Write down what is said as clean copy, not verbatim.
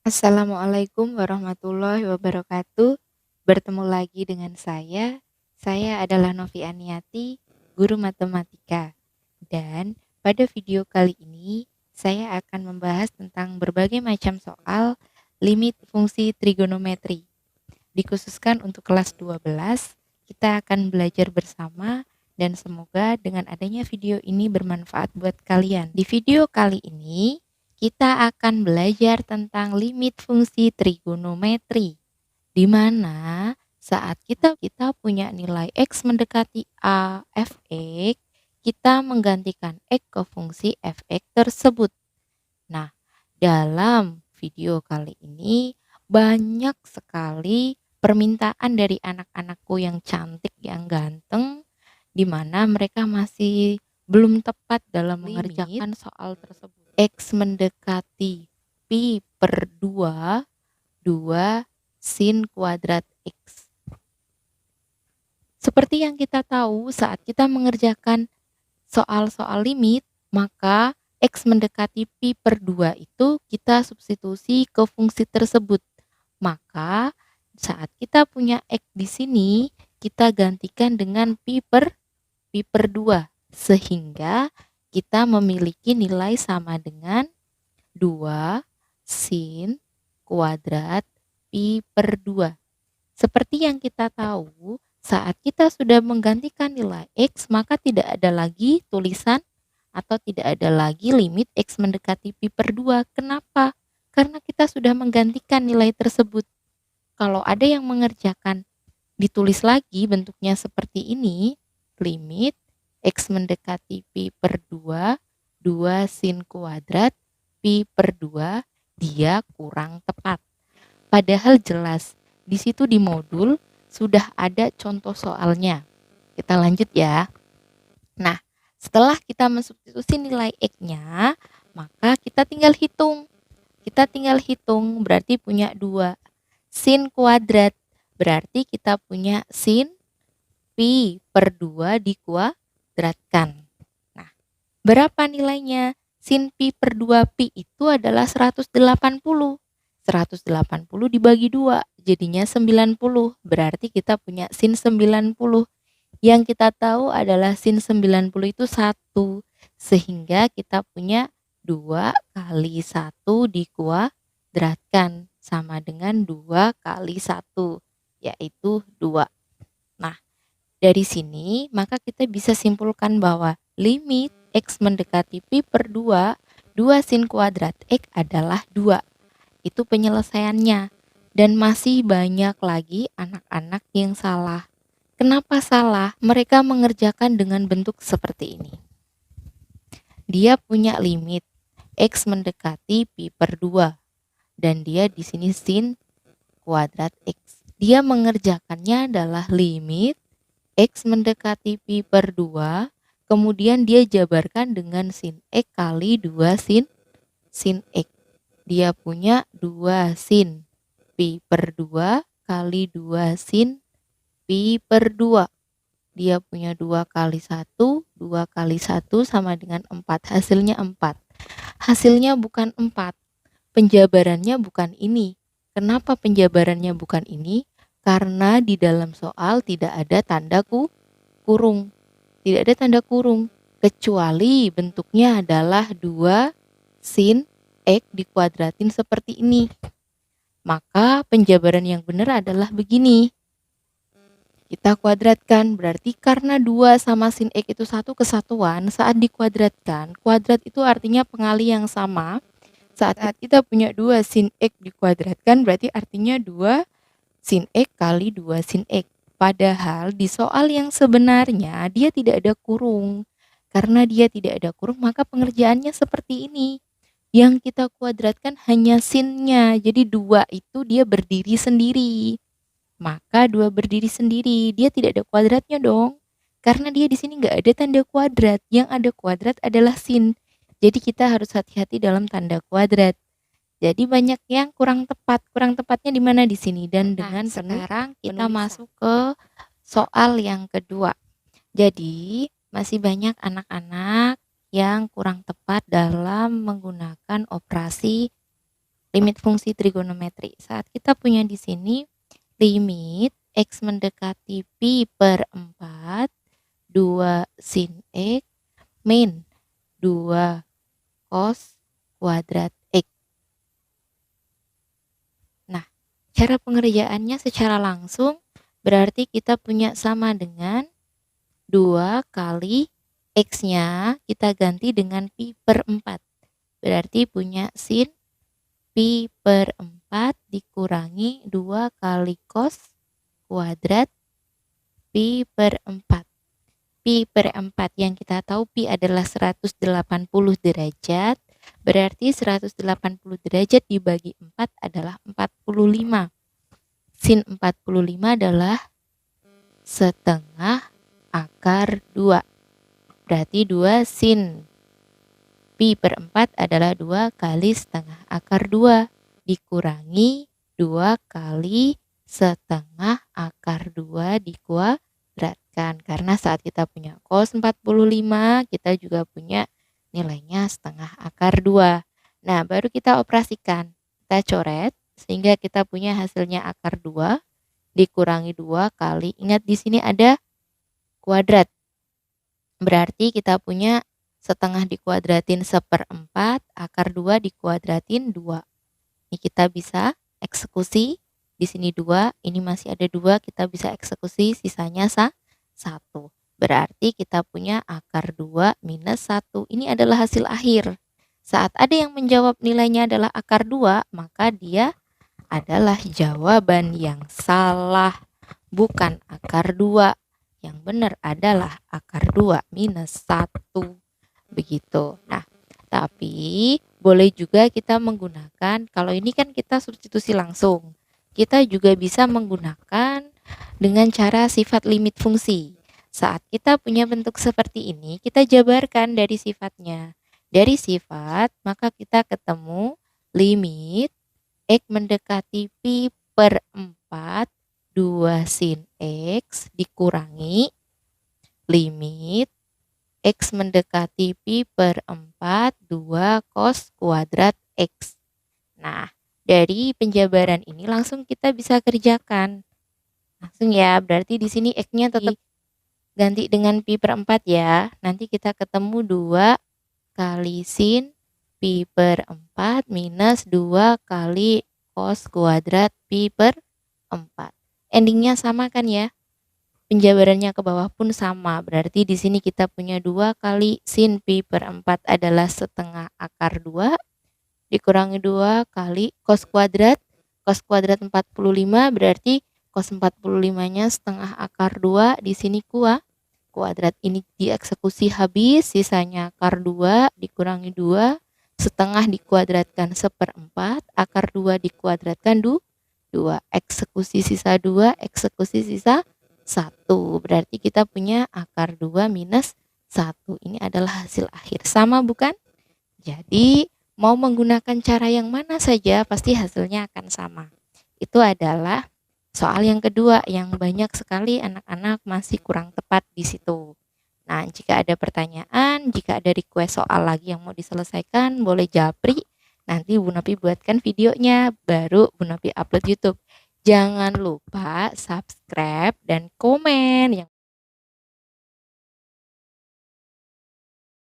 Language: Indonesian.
Assalamualaikum warahmatullahi wabarakatuh. Bertemu lagi dengan saya. Saya adalah Novi Aniati, guru matematika. Dan pada video kali ini, saya akan membahas tentang berbagai macam soal limit fungsi trigonometri. Dikhususkan untuk kelas 12, kita akan belajar bersama dan semoga dengan adanya video ini bermanfaat buat kalian. Di video kali ini, kita akan belajar tentang limit fungsi trigonometri, di mana saat kita punya nilai X mendekati A fx, kita menggantikan X ke fungsi fx tersebut. Nah, dalam video kali ini banyak sekali permintaan dari anak-anakku yang cantik, yang ganteng, di mana mereka masih belum tepat dalam mengerjakan soal tersebut. X mendekati pi per 2, 2 sin kuadrat X. Seperti yang kita tahu saat kita mengerjakan soal-soal limit, maka X mendekati pi per 2 itu kita substitusi ke fungsi tersebut. Maka saat kita punya X di sini, kita gantikan dengan pi per 2. Sehingga kita memiliki nilai sama dengan 2 sin kuadrat pi per 2. Seperti yang kita tahu, saat kita sudah menggantikan nilai X, maka tidak ada lagi tulisan atau tidak ada lagi limit X mendekati pi per 2. Kenapa? Karena kita sudah menggantikan nilai tersebut. Kalau ada yang mengerjakan ditulis lagi bentuknya seperti ini, limit X mendekati pi per 2, 2 sin kuadrat pi per 2, dia kurang tepat. Padahal jelas, di situ di modul sudah ada contoh soalnya. Kita lanjut ya. Nah, setelah kita mensubstitusi nilai X-nya, maka kita tinggal hitung. Kita tinggal hitung berarti punya 2. Sin kuadrat berarti kita punya sin pi per 2 dikuadratkan. Nah, berapa nilainya? Sin pi per 2 pi itu adalah 180. 180 dibagi 2 jadinya 90. Berarti kita punya sin 90. Yang kita tahu adalah sin 90 itu 1. Sehingga kita punya 2 kali 1 dikuadratkan sama dengan 2 kali 1, yaitu 2. Nah, dari sini maka kita bisa simpulkan bahwa limit X mendekati pi per 2, 2 sin kuadrat X adalah 2. Itu penyelesaiannya. Dan masih banyak lagi anak-anak yang salah. Kenapa salah? Mereka mengerjakan dengan bentuk seperti ini. Dia punya limit X mendekati pi per 2 dan dia di sini sin kuadrat X. Dia mengerjakannya adalah limit X mendekati pi per 2, kemudian dia jabarkan dengan sin X kali 2 sin X. Dia punya 2 sin pi per 2 kali 2 sin pi per 2. Dia punya 2 kali 1, 2 kali 1 sama dengan 4. Hasilnya 4. Hasilnya bukan 4. Penjabarannya bukan ini. Kenapa penjabarannya bukan ini? Karena di dalam soal tidak ada tanda kurung. Tidak ada tanda kurung. Kecuali bentuknya adalah 2 sin X dikuadratin seperti ini. Maka penjabaran yang benar adalah begini. Kita kuadratkan, berarti karena 2 sama sin X itu satu kesatuan, saat dikuadratkan, kuadrat itu artinya pengali yang sama. Saat kita punya 2 sin X dikuadratkan, berarti artinya 2 sin X kali 2 sin X. Padahal di soal yang sebenarnya dia tidak ada kurung. Karena dia tidak ada kurung, maka pengerjaannya seperti ini. Yang kita kuadratkan hanya sinnya, jadi 2 itu dia berdiri sendiri. Maka 2 berdiri sendiri, dia tidak ada kuadratnya dong. Karena dia di sini nggak ada tanda kuadrat, yang ada kuadrat adalah sin. Jadi kita harus hati-hati dalam tanda kuadrat. Jadi banyak yang kurang tepat. Kurang tepatnya di mana di sini. Dan dengan sekarang kita masuk ke soal yang kedua. Jadi masih banyak anak-anak yang kurang tepat dalam menggunakan operasi limit fungsi trigonometri. Saat kita punya di sini limit X mendekati pi per 4, 2 sin X min 2 cos kuadrat X. Nah, cara pengerjaannya secara langsung berarti kita punya sama dengan 2 kali X-nya kita ganti dengan pi per 4. Berarti punya sin pi per 4 dikurangi 2 kali cos kuadrat pi per 4. Pi per 4 yang kita tahu pi adalah 180 derajat. Berarti 180 derajat dibagi 4 adalah 45. Sin 45 adalah setengah akar 2. Berarti 2 sin pi per 4 adalah 2 kali setengah akar 2 dikurangi 2 kali setengah akar 2 dikuadratkan. Karena saat kita punya cos 45, kita juga punya nilainya setengah akar 2. Nah, baru kita operasikan. Kita coret sehingga kita punya hasilnya akar 2 dikurangi 2 kali. Ingat di sini ada kuadrat. Berarti kita punya setengah dikuadratin 1/4, akar 2 dikuadratin 2. Ini kita bisa eksekusi. Di sini 2, ini masih ada 2, kita bisa eksekusi, sisanya 1. Berarti kita punya akar 2 minus 1. Ini adalah hasil akhir. Saat ada yang menjawab nilainya adalah akar 2, maka dia adalah jawaban yang salah. Bukan akar 2. Yang benar adalah akar 2 minus 1. Begitu. Nah, tapi boleh juga kita menggunakan, kalau ini kan kita substitusi langsung. Kita juga bisa menggunakan dengan cara sifat limit fungsi. Saat kita punya bentuk seperti ini, kita jabarkan dari sifatnya. Dari sifat, maka kita ketemu limit X mendekati pi per 4, 2 sin X dikurangi limit X mendekati pi per 4, 2 cos kuadrat X. Nah, dari penjabaran ini langsung kita bisa kerjakan. Langsung ya, berarti di sini X-nya tetap ganti dengan pi per 4 ya. Nanti kita ketemu 2 kali sin pi per 4 minus 2 kali cos kuadrat pi per 4. Endingnya sama kan ya? Penjabarannya ke bawah pun sama. Berarti di sini kita punya 2 kali sin pi per 4 adalah setengah akar 2 dikurangi 2 kali cos kuadrat. Cos kuadrat 45 berarti cos 45-nya setengah akar 2, di sini kuadrat ini dieksekusi habis, sisanya akar 2 dikurangi 2, setengah dikuadratkan 1/4, akar 2 dikuadratkan 2, eksekusi sisa 2, eksekusi sisa 1. Berarti kita punya akar 2 minus 1. Ini adalah hasil akhir. Sama bukan? Jadi mau menggunakan cara yang mana saja pasti hasilnya akan sama. Itu adalah soal yang kedua yang banyak sekali anak-anak masih kurang tepat di situ. Nah, jika ada pertanyaan, jika ada request soal lagi yang mau diselesaikan, boleh japri. Nanti Bu Nopi buatkan videonya, baru Bu Nopi upload YouTube. Jangan lupa subscribe dan komen.